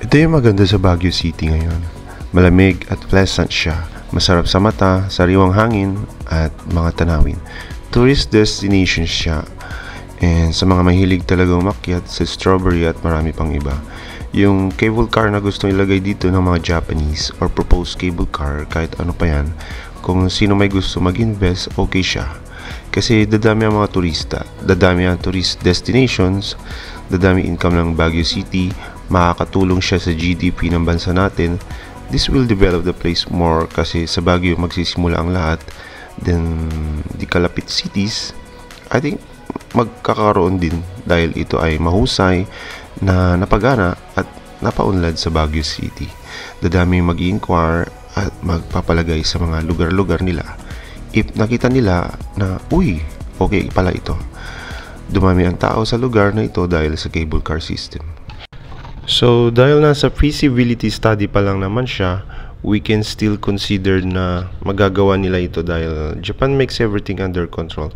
Ito yung maganda sa Baguio City ngayon. Malamig at pleasant siya. Masarap sa mata, sariwang hangin, at mga tanawin. Tourist destination siya. And sa mga mahilig talaga umakyat sa strawberry at marami pang iba. Yung cable car na gustong ilagay dito ng mga Japanese or proposed cable car, kahit ano pa yan, kung sino may gusto mag-invest, okay siya. Kasi dadami ang mga turista, dadami ang tourist destinations, dadami income ng Baguio City, makakatulong siya sa GDP ng bansa natin. This will develop the place more kasi sa Baguio magsisimula ang lahat. Then, di kalapit cities, I think magkakaroon din dahil ito ay mahusay na napagana at napaunlad sa Baguio City. Dadami mag-inquire at magpapalagay sa mga lugar-lugar nila. If nakita nila na, uy, okay pala ito. Dumami ang tao sa lugar na ito dahil sa cable car system. So, dahil nasa feasibility study pa lang naman siya, we can still consider na magagawa nila ito dahil Japan makes everything under control.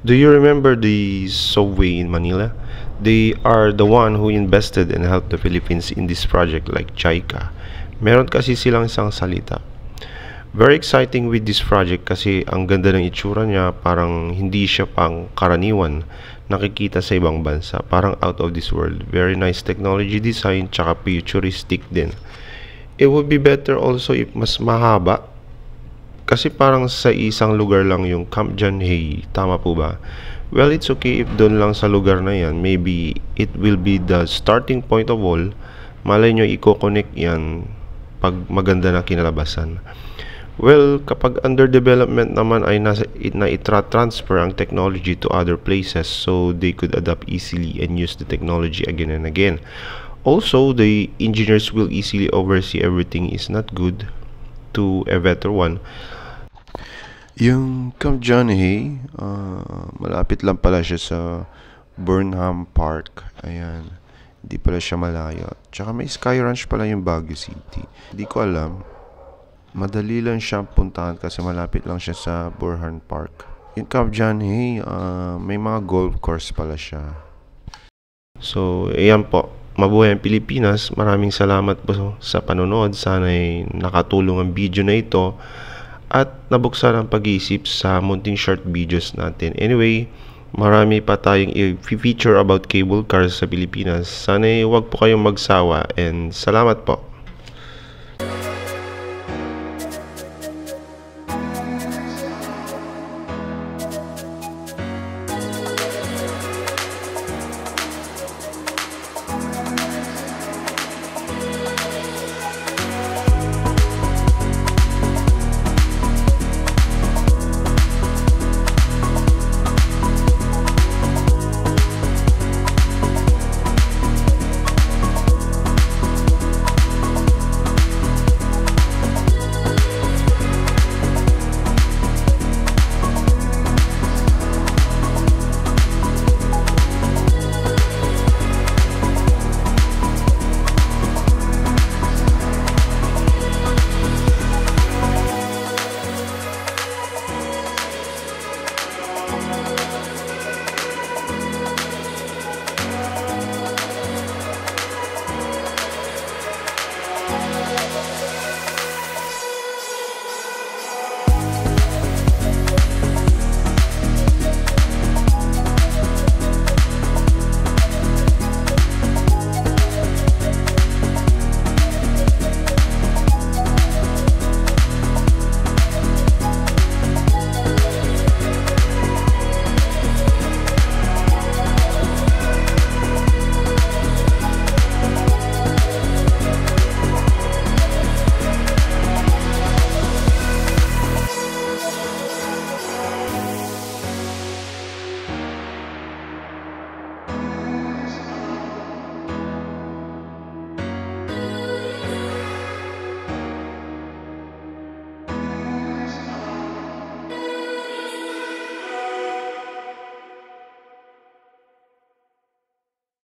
Do you remember the subway in Manila? They are the one who invested and helped the Philippines in this project like JICA. Meron kasi silang isang salita. Very exciting with this project kasi ang ganda ng itsura niya, parang hindi siya pang karaniwan nakikita sa ibang bansa, parang out of this world. Very nice technology design tsaka futuristic din. It would be better also if mas mahaba kasi parang sa isang lugar lang yung Camp John Hay, tama po ba? Well, it's okay if doon lang sa lugar na yan. Maybe it will be the starting point of all. Malay nyo i-connect yan pag maganda na kinalabasan. Well, kapag under development naman ay itra-transfer ang technology to other places so they could adapt easily and use the technology again and again. Also, the engineers will easily oversee everything is not good to a better one. Yung Camp John Hay, malapit lang pala siya sa Burnham Park. Ayan, hindi pala siya malayo. Tsaka may Sky Ranch pala yung Baguio City. Hindi ko alam. Madali lang siyang puntahan kasi malapit lang siya sa Burnham Park. Yung Camp John Hay, may mga golf course pala siya. So, ayan po. Mabuhay ang Pilipinas. Maraming salamat po sa panonood. Sana'y nakatulong ang video na ito at nabuksan ang pag-iisip sa munting short videos natin. Anyway, marami pa tayong i-feature about cable cars sa Pilipinas. Sana'y huwag po kayong magsawa and salamat po.